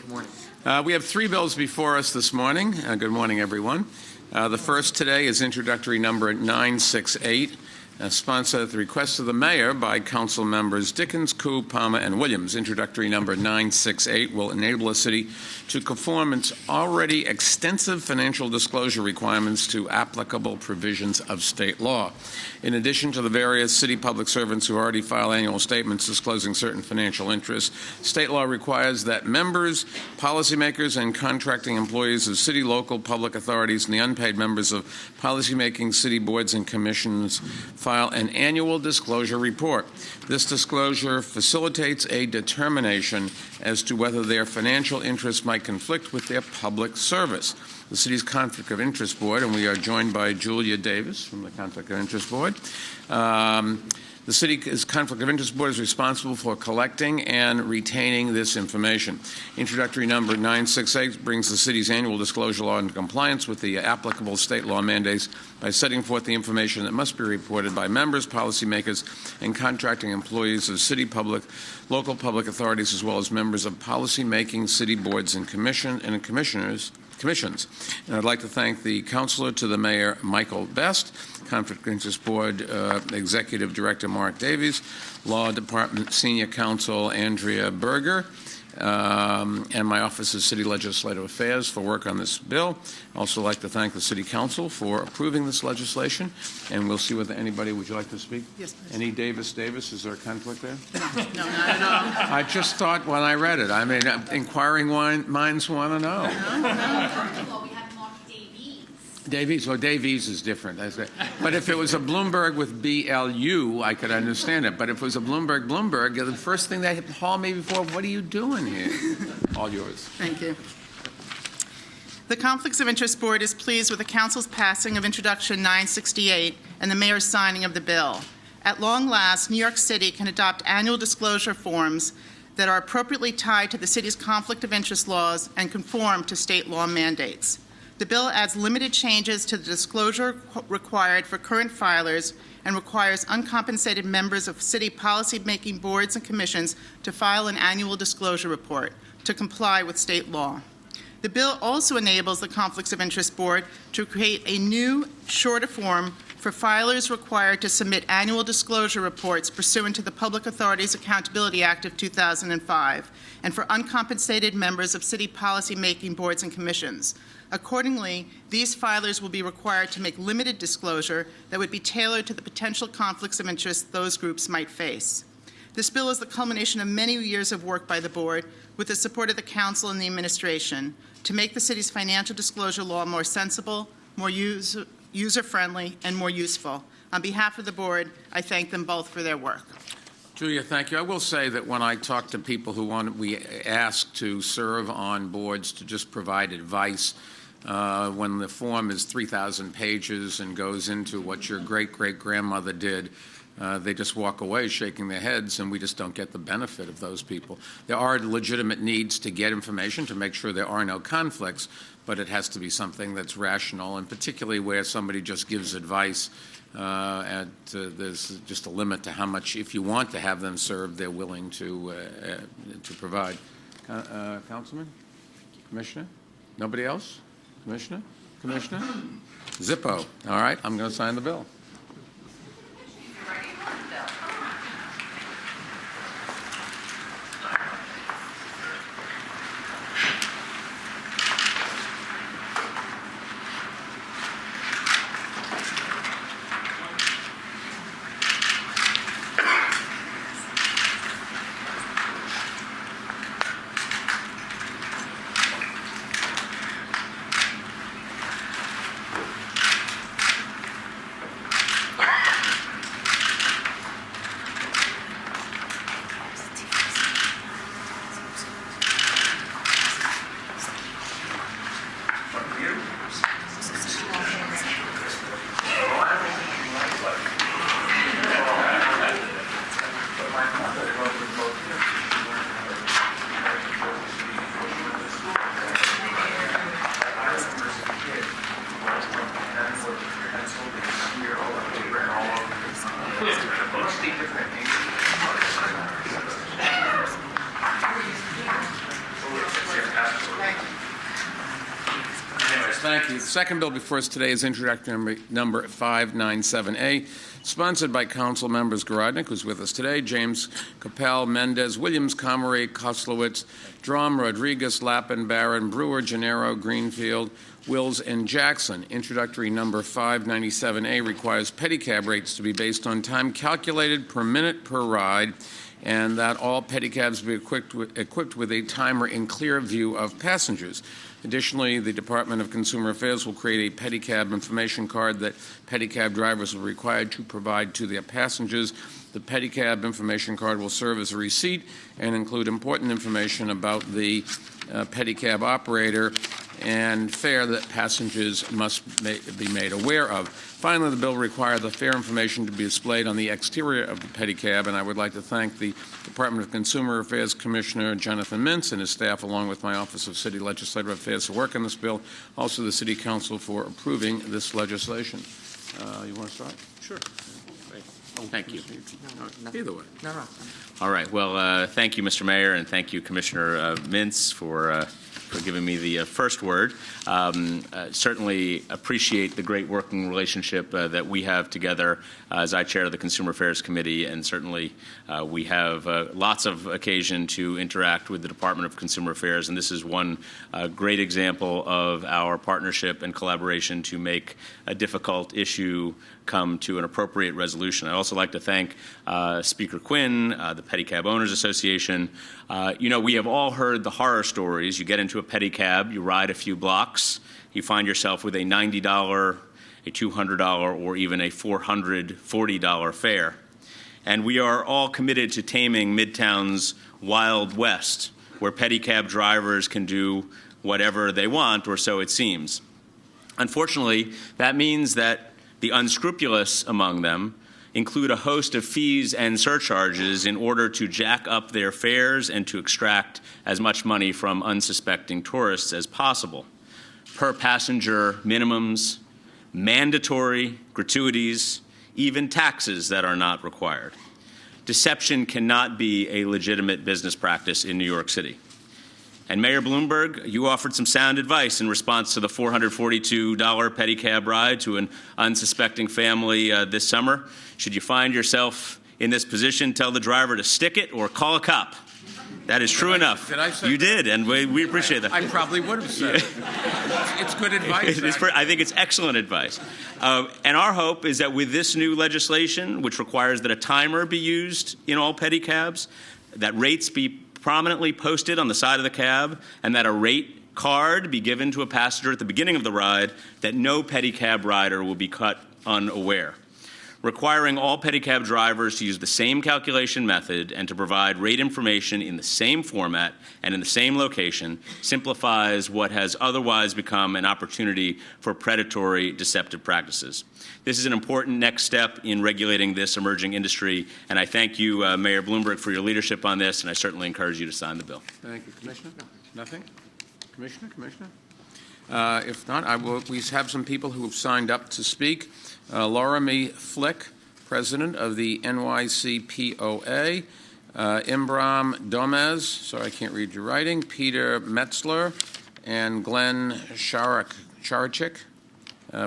Good morning. We have three bills before us this morning. Good morning, everyone. The first today is introductory number 968, sponsored at the request of the mayor by council members Dickens, Koo, Palmer, and Williams. Introductory number 968 will enable a city to conform its already extensive financial disclosure requirements to applicable provisions of state law. In addition to the various city public servants who already file annual statements disclosing certain financial interests, state law requires that members, policymakers, and contracting employees of city, local, public authorities, and the unpaid members of policymaking city boards and commissions file an annual disclosure report. This disclosure facilitates a determination as to whether their financial interests might conflict with their public service. The city's Conflict of Interest Board, and we are joined by Julia Davis from the Conflict of Interest Board. The city's Conflict of Interest Board is responsible for collecting and retaining this information. Introductory number 968 brings the city's annual disclosure law into compliance with the applicable state law mandates by setting forth the information that must be reported by members, policymakers, and contracting employees of city local public authorities, as well as members of policymaking city boards and commissions. And I'd like to thank the counselor to the mayor, Michael Best, Conflict of Interest Board Executive Director Mark Davies, Law Department Senior Counsel Andrea Berger, and my Office of City Legislative Affairs for work on this bill. I'd also like to thank the City Council for approving this legislation. And we'll see whether anybody, would you like to speak? Yes, please. Any Davis? Is there a conflict there? No, not at all. I just thought when I read it, I mean, inquiring minds want to know. Well, we have Mark Davies. Davies is different. But if it was a Bloomberg with BLU, I could understand it. But if it was a Bloomberg, the first thing they haul me before, what are you doing here? All yours. Thank you. The Conflicts of Interest Board is pleased with the Council's passing of Introduction 968 and the Mayor's signing of the bill. At long last, New York City can adopt annual disclosure forms that are appropriately tied to the city's conflict of interest laws and conform to state law mandates. The bill adds limited changes to the disclosure required for current filers and requires uncompensated members of city policy-making boards and commissions to file an annual disclosure report to comply with state law. The bill also enables the Conflicts of Interest Board to create a new, shorter form for filers required to submit annual disclosure reports pursuant to the Public Authorities Accountability Act of 2005, and for uncompensated members of city policy-making boards and commissions. Accordingly, these filers will be required to make limited disclosure that would be tailored to the potential conflicts of interest those groups might face. This bill is the culmination of many years of work by the Board, with the support of the Council and the Administration, to make the city's financial disclosure law more sensible, more user-friendly, and more useful. On behalf of the Board, I thank them both for their work. Julia, thank you. I will say that when I talk to people we ask to serve on boards to just provide advice, when the form is 3,000 pages and goes into what your great-great-grandmother did, they just walk away shaking their heads, and we just don't get the benefit of those people. There are legitimate needs to get information to make sure there are no conflicts, but it has to be something that's rational, and particularly where somebody just gives advice, there's just a limit to how much, if you want to have them served, they're willing to provide. Councilman? Commissioner? Nobody else? Commissioner? Zippo. All right, I'm going to sign the bill. Anyways, thank you. The second bill before us today is introductory number 597A, sponsored by Council members Garodnick, who's with us today, James Capel, Mendez, Williams, Comrie, Koslowitz, Drum, Rodriguez, Lappin, Barron, Brewer, Gennaro, Greenfield, Wills, and Jackson. Introductory number 597A requires pedicab rates to be based on time calculated per minute per ride, and that all pedicabs be equipped with a timer in clear view of passengers. Additionally, the Department of Consumer Affairs will create a pedicab information card that pedicab drivers will be required to provide to their passengers. The pedicab information card will serve as a receipt and include important information about the pedicab operator and fare that passengers must be made aware of. Finally, the bill requires the fare information to be displayed on the exterior of the pedicab, and I would like to thank the Department of Consumer Affairs Commissioner Jonathan Mintz and his staff, along with my Office of City Legislative Affairs, for work on this bill, also the City Council for approving this legislation. You want to start? Sure. Thank you. Either way. All right. Well, thank you, Mr. Mayor, and thank you, Commissioner Mintz, for giving me the first word. Certainly appreciate the great working relationship that we have together as I chair the Consumer Affairs Committee, and certainly we have lots of occasion to interact with the Department of Consumer Affairs, and this is one great example of our partnership and collaboration to make a difficult issue come to an appropriate resolution. I'd also like to thank Speaker Quinn, the Pedicab Owners Association. We have all heard the horror stories. You get into a pedicab, you ride a few blocks, you find yourself with a $90, a $200, or even a $440 fare. And we are all committed to taming Midtown's Wild West, where pedicab drivers can do whatever they want, or so it seems. Unfortunately, that means that the unscrupulous among them include a host of fees and surcharges in order to jack up their fares and to extract as much money from unsuspecting tourists as possible. Per passenger minimums, mandatory gratuities, even taxes that are not required. Deception cannot be a legitimate business practice in New York City. And Mayor Bloomberg, you offered some sound advice in response to the $442 pedicab ride to an unsuspecting family this summer. Should you find yourself in this position, tell the driver to stick it or call a cop. That is true enough. Did I say you that? did, and we appreciate that. I probably would have said it. It's good advice. I think it's excellent advice. And our hope is that with this new legislation, which requires that a timer be used in all pedicabs, that rates be prominently posted on the side of the cab, and that a rate card be given to a passenger at the beginning of the ride, that no pedicab rider will be caught unaware. Requiring all pedicab drivers to use the same calculation method and to provide rate information in the same format and in the same location simplifies what has otherwise become an opportunity for predatory, deceptive practices. This is an important next step in regulating this emerging industry, and I thank you, Mayor Bloomberg, for your leadership on this, and I certainly encourage you to sign the bill. Thank you. Commissioner? Nothing? Commissioner? If not, we have some people who have signed up to speak. Laura Mee Flick, President of the NYCPOA, Imbram Domez, sorry I can't read your writing, Peter Metzler, and Glenn Charchik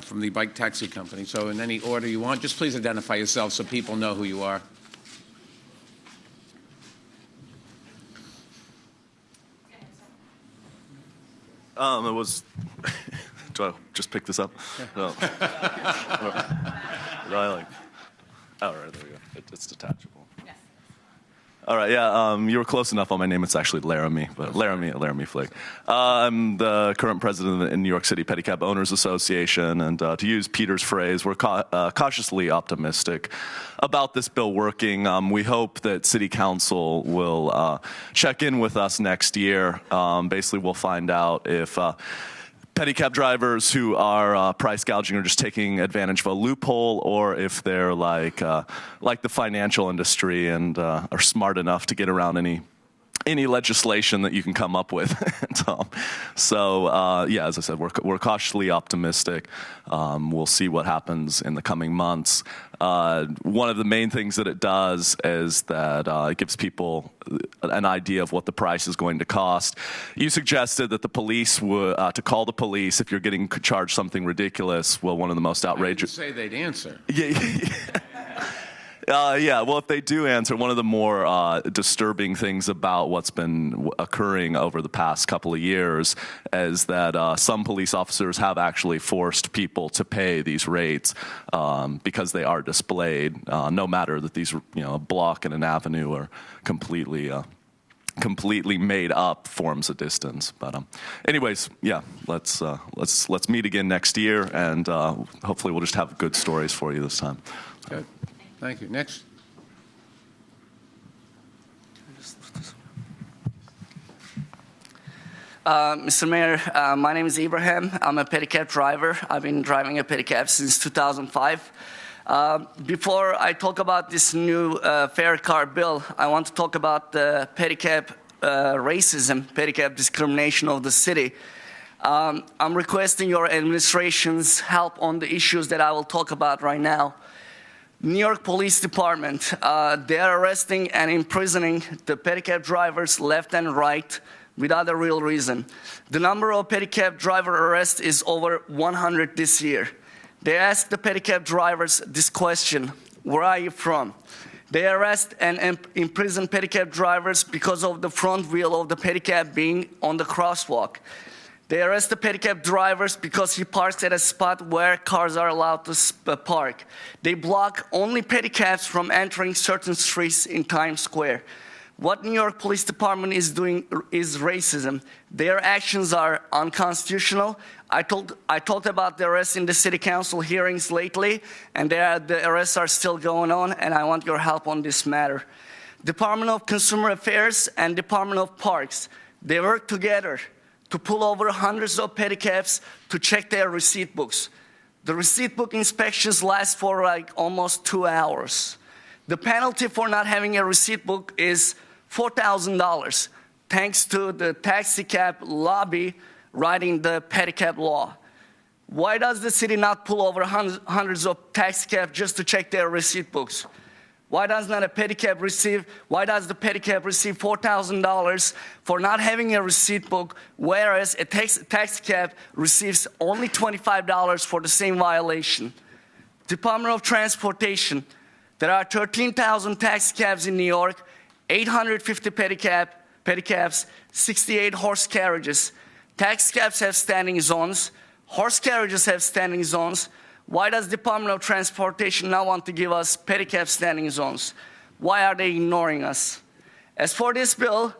from the Bike Taxi Company. So in any order you want, just please identify yourself so people know who you are. It was. Do I just pick this up? No. Oh, right, there we go. It's detachable. Yes. All right, yeah, you were close enough on my name. It's actually Laramie, but Laramie Flick. I'm the current president of the New York City Pedicab Owners Association, and to use Peter's phrase, we're cautiously optimistic about this bill working. We hope that City Council will check in with us next year. Basically, we'll find out if pedicab drivers who are price gouging or just taking advantage of a loophole, or if they're like the financial industry and are smart enough to get around any any legislation that you can come up with, Tom. So, yeah, as I said, we're cautiously optimistic. We'll see what happens in the coming months. One of the main things that it does is that it gives people an idea of what the price is going to cost. You suggested that the police would, to call the police if you're getting charged something ridiculous. Well, one of the most outrageous. I didn't say they'd answer. Yeah, well, if they do answer, one of the more disturbing things about what's been occurring over the past couple of years is that some police officers have actually forced people to pay these rates because they are displayed, no matter that these, a block and an avenue are completely made up forms of distance. But anyways, yeah, let's meet again next year, and hopefully we'll just have good stories for you this time. Good. Thank you. Next. Mr. Mayor, my name is Ibrahim. I'm a pedicab driver. I've been driving a pedicab since 2005. Before I talk about this new fare car bill, I want to talk about the pedicab racism, pedicab discrimination of the city. I'm requesting your administration's help on the issues that I will talk about right now. New York Police Department, they are arresting and imprisoning the pedicab drivers left and right without a real reason. The number of pedicab driver arrests is over 100 this year. They ask the pedicab drivers this question: where are you from? They arrest and imprison pedicab drivers because of the front wheel of the pedicab being on the crosswalk. They arrest the pedicab drivers because he parks at a spot where cars are allowed to park. They block only pedicabs from entering certain streets in Times Square. What New York Police Department is doing is racism. Their actions are unconstitutional. I talked about the arrests in the city council hearings lately, and the arrests are still going on, and I want your help on this matter. Department of Consumer Affairs and Department of Parks, they work together to pull over hundreds of pedicabs to check their receipt books. The receipt book inspections last for like almost 2 hours. The penalty for not having a receipt book is $4,000, thanks to the taxicab lobby writing the pedicab law. Why does the city not pull over hundreds of taxicabs just to check their receipt books? Why does the pedicab receive $4,000 for not having a receipt book, whereas a taxicab receives only $25 for the same violation? Department of Transportation, there are 13,000 taxicabs in New York, 850 pedicabs, 68 horse carriages. Taxicabs have standing zones, horse carriages have standing zones. Why does Department of Transportation now want to give us pedicab standing zones? Why are they ignoring us? As for this bill,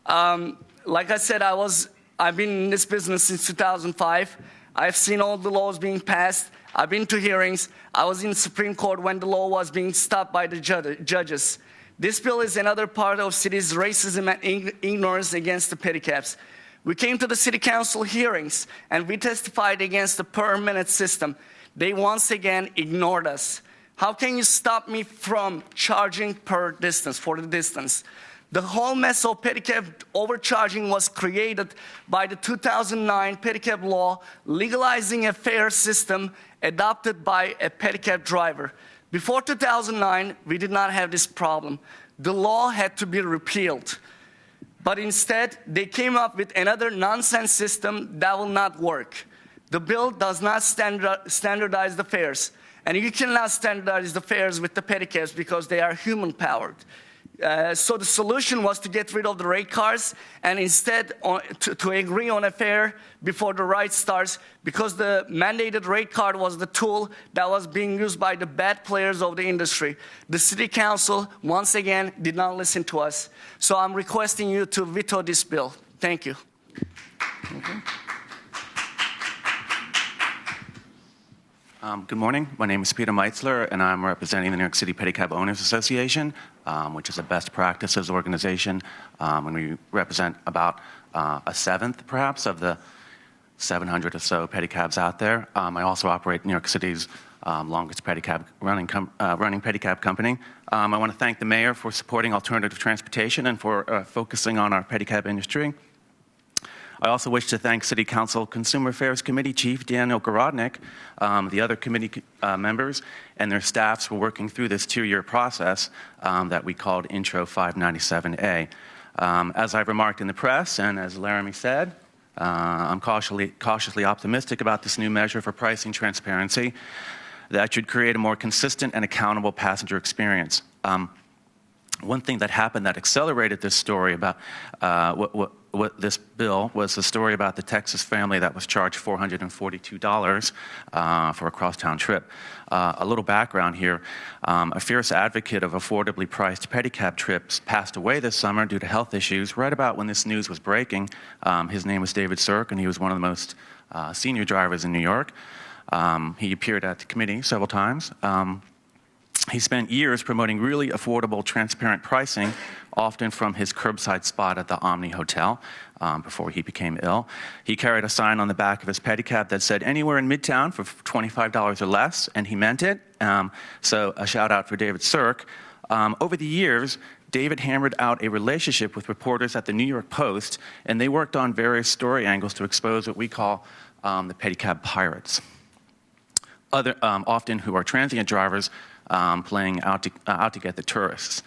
like I said, I've been in this business since 2005. I've seen all the laws being passed. I've been to hearings. I was in the Supreme Court when the law was being stopped by the judges. This bill is another part of city's racism and ignorance against the pedicabs. We came to the city council hearings and we testified against the per-minute system. They once again ignored us. How can you stop me from charging per distance, for the distance? The whole mess of pedicab overcharging was created by the 2009 pedicab law, legalizing a fare system adopted by a pedicab driver. Before 2009, we did not have this problem. The law had to be repealed. But instead, they came up with another nonsense system that will not work. The bill does not standardize the fares. And you cannot standardize the fares with the pedicabs because they are human-powered. So the solution was to get rid of the rate cars and instead to agree on a fare before the ride starts, because the mandated rate card was the tool that was being used by the bad players of the industry. The city council, once again, did not listen to us. So I'm requesting you to veto this bill. Thank you. Okay. Good morning. My name is Peter Meitzler, and I'm representing the New York City Pedicab Owners Association, which is a best practices organization, and we represent about a seventh, perhaps, of the 700 or so pedicabs out there. I also operate New York City's longest pedicab running pedicab company. I want to thank the mayor for supporting alternative transportation and for focusing on our pedicab industry. I also wish to thank City Council Consumer Affairs Committee Chief Daniel Gorodnik, the other committee members, and their staffs for working through this 2-year process that we called Intro 597A. As I've remarked in the press, and as Laramie said, I'm cautiously optimistic about this new measure for pricing transparency that should create a more consistent and accountable passenger experience. One thing that happened that accelerated this story about what this bill was the story about the Texas family that was charged $442 for a crosstown trip. A little background here. A fierce advocate of affordably priced pedicab trips passed away this summer due to health issues right about when this news was breaking. His name was David Sirk, and he was one of the most senior drivers in New York. He appeared at the committee several times. He spent years promoting really affordable, transparent pricing, often from his curbside spot at the Omni Hotel before he became ill. He carried a sign on the back of his pedicab that said, "Anywhere in Midtown for $25 or less," and he meant it. So a shout out for David Sirk. Over the years, David hammered out a relationship with reporters at the New York Post, and they worked on various story angles to expose what we call the pedicab pirates. Often who are transient drivers playing out to get the tourists.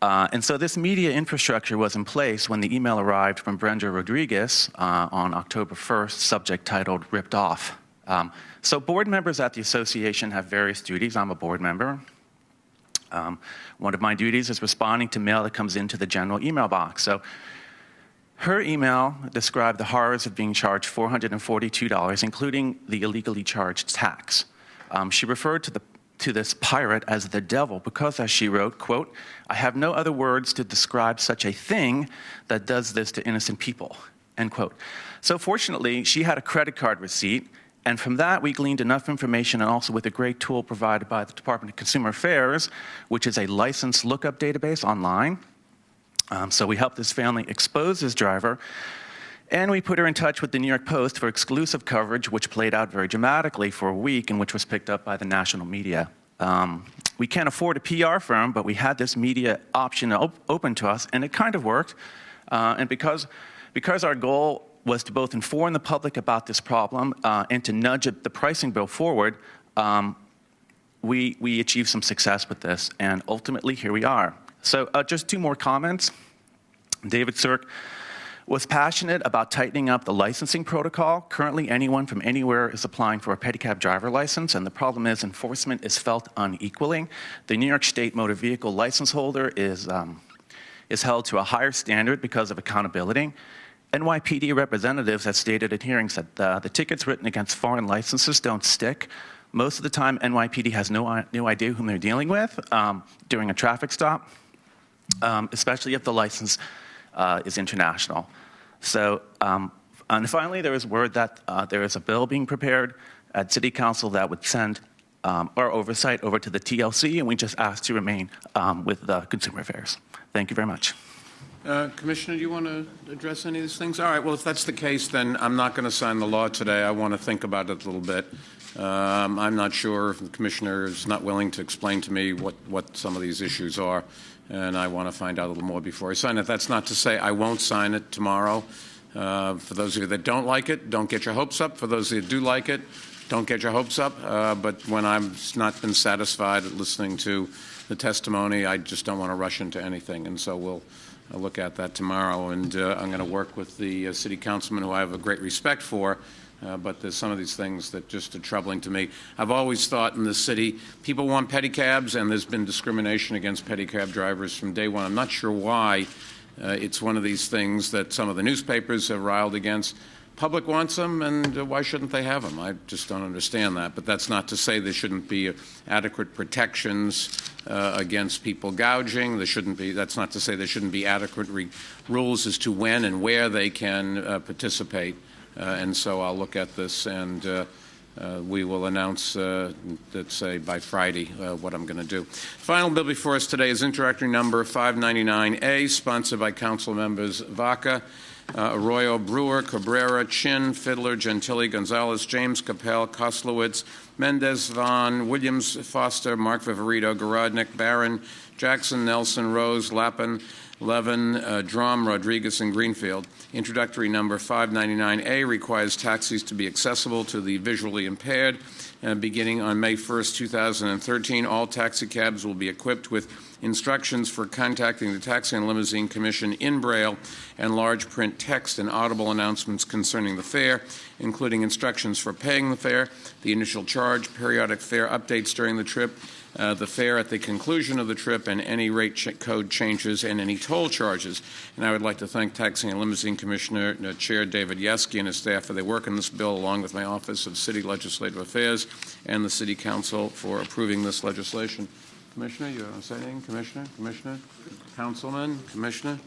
And so this media infrastructure was in place when the email arrived from Brenda Rodriguez on October 1st, subject titled "Ripped Off." So board members at the association have various duties. I'm a board member. One of my duties is responding to mail that comes into the general email box. So her email described the horrors of being charged $442, including the illegally charged tax. She referred to this pirate as the devil because, as she wrote, quote, "I have no other words to describe such a thing that does this to innocent people," end quote. So fortunately, she had a credit card receipt, and from that we gleaned enough information, and also with a great tool provided by the Department of Consumer Affairs, which is a license lookup database online. So we helped this family expose this driver, and we put her in touch with the New York Post for exclusive coverage, which played out very dramatically for a week and which was picked up by the national media. We can't afford a PR firm, but we had this media option open to us, and it kind of worked. And because our goal was to both inform the public about this problem and to nudge the pricing bill forward, we achieved some success with this, and ultimately here we are. So just 2 more comments. David Sirk was passionate about tightening up the licensing protocol. Currently, anyone from anywhere is applying for a pedicab driver license, and the problem is enforcement is felt unequally. The New York State motor vehicle license holder is held to a higher standard because of accountability. NYPD representatives have stated at hearings that the tickets written against foreign licenses don't stick. Most of the time, NYPD has no idea whom they're dealing with during a traffic stop, especially if the license is international. So, and finally, there is word that there is a bill being prepared at City Council that would send our oversight over to the TLC, and we just ask to remain with Consumer Affairs. Thank you very much. Commissioner, do you want to address any of these things? All right, well, if that's the case, then I'm not going to sign the law today. I want to think about it a little bit. I'm not sure if the Commissioner is not willing to explain to me what some of these issues are, and I want to find out a little more before I sign it. That's not to say I won't sign it tomorrow. For those of you that don't like it, don't get your hopes up. For those of you that do like it, don't get your hopes up. But when I've not been satisfied at listening to the testimony, I just don't want to rush into anything, and so we'll look at that tomorrow, and I'm going to work with the city councilman, who I have a great respect for, but there's some of these things that just are troubling to me. I've always thought in this city, people want pedicabs, and there's been discrimination against pedicab drivers from day one. I'm not sure why. It's one of these things that some of the newspapers have riled against. Public wants them, and why shouldn't they have them? I just don't understand that. But that's not to say there shouldn't be adequate protections against people gouging. That's not to say there shouldn't be adequate rules as to when and where they can participate. And so I'll look at this, and we will announce, let's say, by Friday what I'm going to do. Final bill before us today is introductory number 599A, sponsored by Council members Vaca Arroyo, Brewer, Cabrera, Chin, Fiddler, Gentili, Gonzalez, James, Capel, Koslowitz, Mendez, Vaughn, Williams, Foster, Mark Viverito, Garodnik, Barron, Jackson, Nelson, Rose, Lappin, Levin, Drum, Rodriguez, and Greenfield. Introductory number 599A requires taxis to be accessible to the visually impaired. Beginning on May 1st, 2013, all taxi cabs will be equipped with instructions for contacting the Taxi and Limousine Commission in Braille and large print text and audible announcements concerning the fare, including instructions for paying the fare, the initial charge, periodic fare updates during the trip, the fare at the conclusion of the trip, and any rate code changes and any toll charges. And I would like to thank Taxi and Limousine Commissioner Chair David Yeske and his staff for their work on this bill, along with my Office of City Legislative Affairs and the City Council for approving this legislation. Commissioner, you want to say anything? Commissioner? Councilman? Commissioner?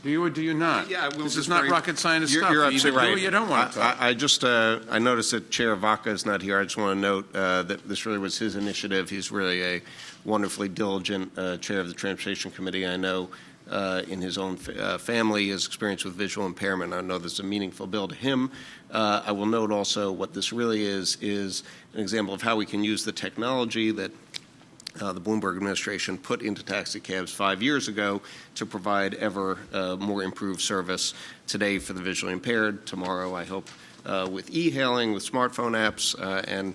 Do you or do you not? Yeah, this is not rocket scientist stuff. You're absolutely right. Do or you don't want to talk. I noticed that Chair Vaca is not here. I just want to note that this really was his initiative. He's really a wonderfully diligent chair of the Transportation Committee. I know in his own family, his experience with visual impairment. I know this is a meaningful bill to him. I will note also what this really is an example of how we can use the technology that the Bloomberg administration put into taxi cabs 5 years ago to provide ever more improved service today for the visually impaired, tomorrow I hope with e-hailing, with smartphone apps, and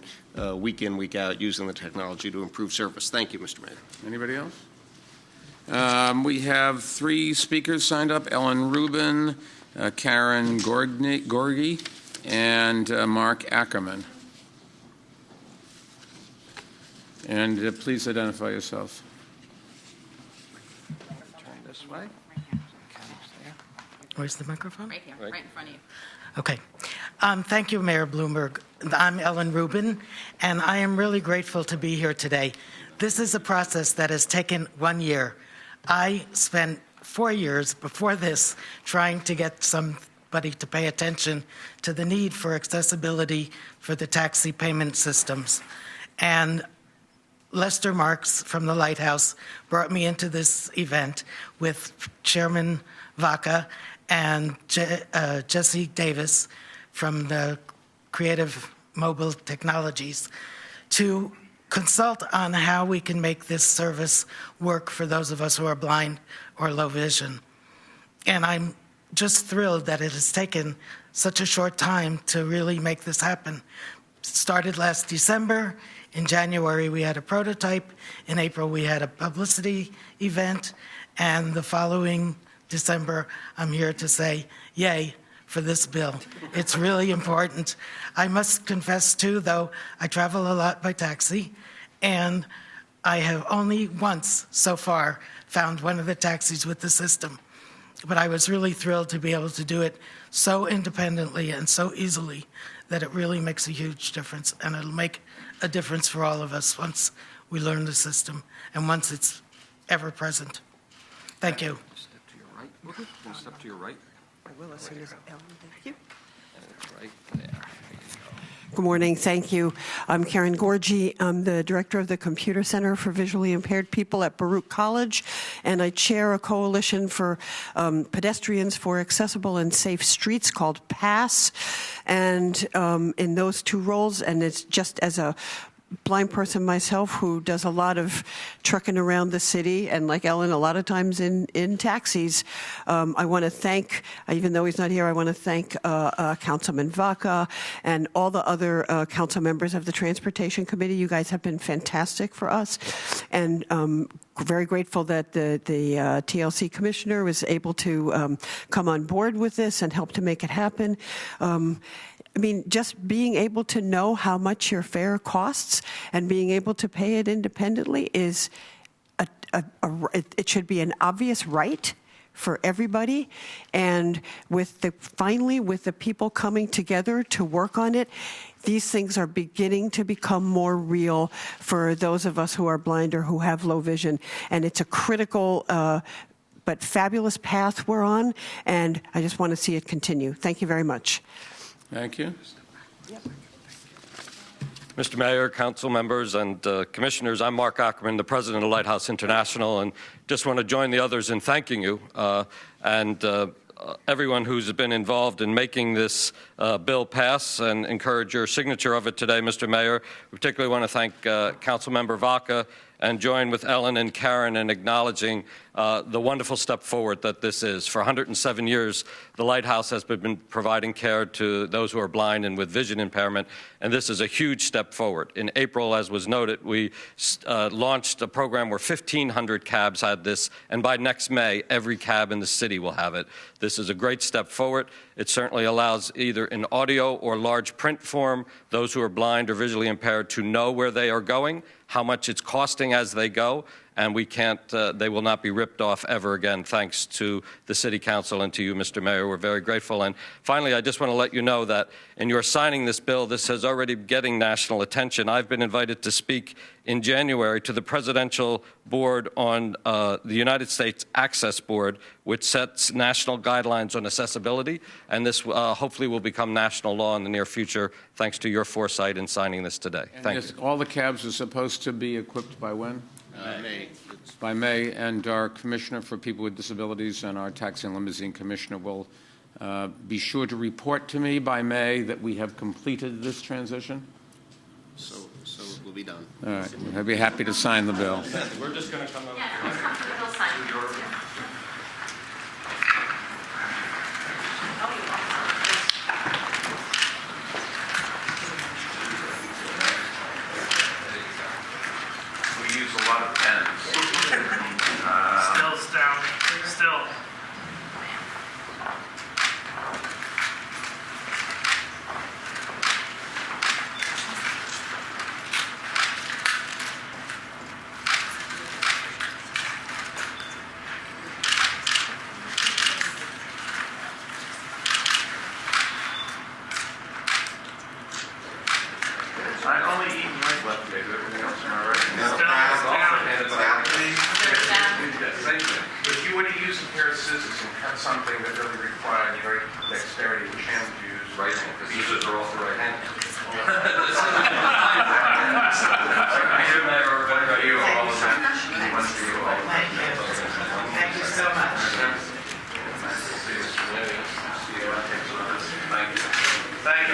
week in, week out using the technology to improve service. Thank you, Mr. Mayor. Anybody else? We have 3 speakers signed up: Ellen Rubin, Karen Gorgi, and Mark Ackerman. And please identify yourself. Turn this way. Where's the microphone? Right here, right in front of you. Okay. Thank you, Mayor Bloomberg. I'm Ellen Rubin, and I am really grateful to be here today. This is a process that has taken 1 year. I spent 4 years before this trying to get somebody to pay attention to the need for accessibility for the taxi payment systems. And Lester Marks from the Lighthouse brought me into this event with Chairman Vaca and Jesse Davis from the Creative Mobile Technologies to consult on how we can make this service work for those of us who are blind or low vision. And I'm just thrilled that it has taken such a short time to really make this happen. It started last December. In January, we had a prototype. In April, we had a publicity event. And the following December, I'm here to say, yay, for this bill. It's really important. I must confess, too, though, I travel a lot by taxi, and I have only once so far found one of the taxis with the system. But I was really thrilled to be able to do it so independently and so easily that it really makes a huge difference, and it'll make a difference for all of us once we learn the system and once it's ever present. Thank you. Step to your right. Step to your right. I will as soon as Ellen. Thank you. Right there. Good morning. Thank you. I'm Karen Gorgi. I'm the director of the Computer Center for Visually Impaired People at Baruch College, and I chair a coalition for pedestrians for accessible and safe streets called PASS. And in those 2 roles, and it's just as a blind person myself who does a lot of trucking around the city, and like Ellen, a lot of times in taxis. I want to thank, even though he's not here, I want to thank Councilman Vaca and all the other council members of the Transportation Committee. You guys have been fantastic for us, and very grateful that the TLC commissioner was able to come on board with this and help to make it happen. I mean, just being able to know how much your fare costs and being able to pay it independently is it should be an obvious right for everybody. And finally, with the people coming together to work on it, these things are beginning to become more real for those of us who are blind or who have low vision. And it's a critical but fabulous path we're on, and I just want to see it continue. Thank you very much. Thank you. Mr. Mayor, council members, and commissioners, I'm Mark Ackerman, the president of Lighthouse International, and just want to join the others in thanking you. everyone who's been involved in making this bill pass and encourage your signature of it today, Mr. Mayor. We particularly want to thank Councilmember Vaca and join with Ellen and Karen in acknowledging the wonderful step forward that this is. For 107 years, the Lighthouse has been providing care to those who are blind and with vision impairment, and this is a huge step forward. In April, as was noted, we launched a program where 1,500 cabs had this, and by next May, every cab in the city will have it. This is a great step forward. It certainly allows either in audio or large print form those who are blind or visually impaired to know where they are going, how much it's costing as they go, and they will not be ripped off ever again, thanks to the City Council and to you, Mr. Mayor. We're very grateful. And finally, I just want to let you know that in your signing this bill, this has already been getting national attention. I've been invited to speak in January to the Presidential Board on the United States Access Board, which sets national guidelines on accessibility, and this hopefully will become national law in the near future, thanks to your foresight in signing this today. Thank you. All the cabs are supposed to be equipped by when? May. By May, and our Commissioner for People with Disabilities and our Taxi and Limousine Commissioner will be sure to report to me by May that we have completed this transition. So it will be done. All right. I'd be happy to sign the bill. We're just going to come up. Use a lot of pens. Still astounding. Still. I only eat white left, baby. Everything else am I right? If you were to use a pair of scissors and cut something that really required great dexterity, which hand would you use? Right hand, because scissors are also right hand. Thank you so much. Thank you.